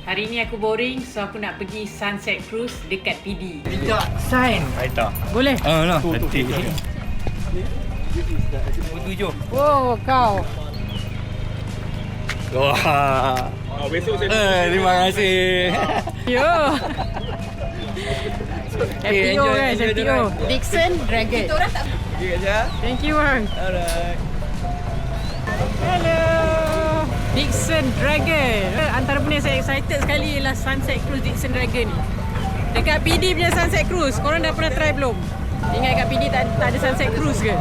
Hari ni aku boring, so aku nak pergi sunset cruise dekat PD. Tidak. Sign. Baita. Boleh? Lah. Nanti. Tujuh. Oh, kau. Wah. Besok saya. Terima kasih. Yo. FTO enjoy, guys, enjoy the FTO. ride. Dixon Dragon. Okay aja. Thank you, bang. Alright. Hello. Dixon Dragon. Antara benda yang saya excited sekali ialah sunset cruise Dixon Dragon ni. Dekat PD punya sunset cruise, korang dah pernah try belum? Ingat kat PD tak ada sunset cruise ke?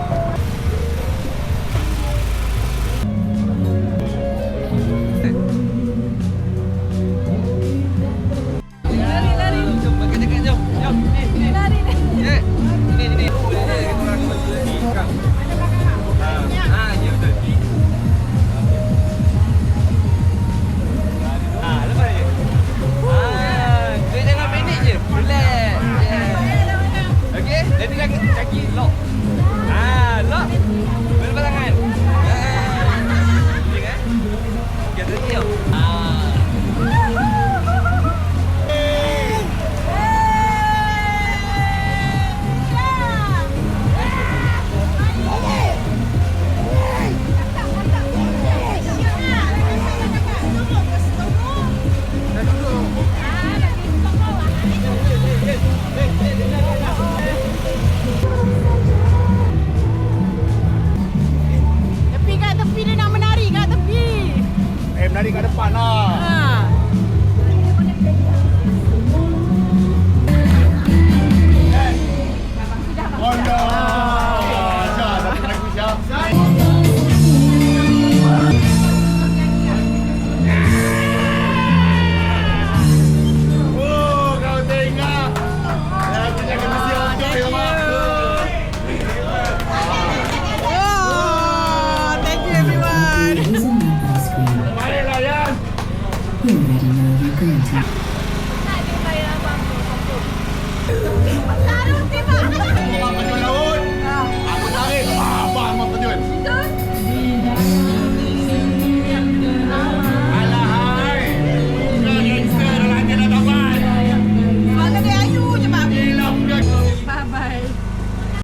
Menari kat depan lah. Oh no. Syah, satu lagu Syah. Oh, kau tengok. Aku jangan mesti okey sama aku. Oh, thank you everyone. Marilah Yan. You already know you're going to. Apa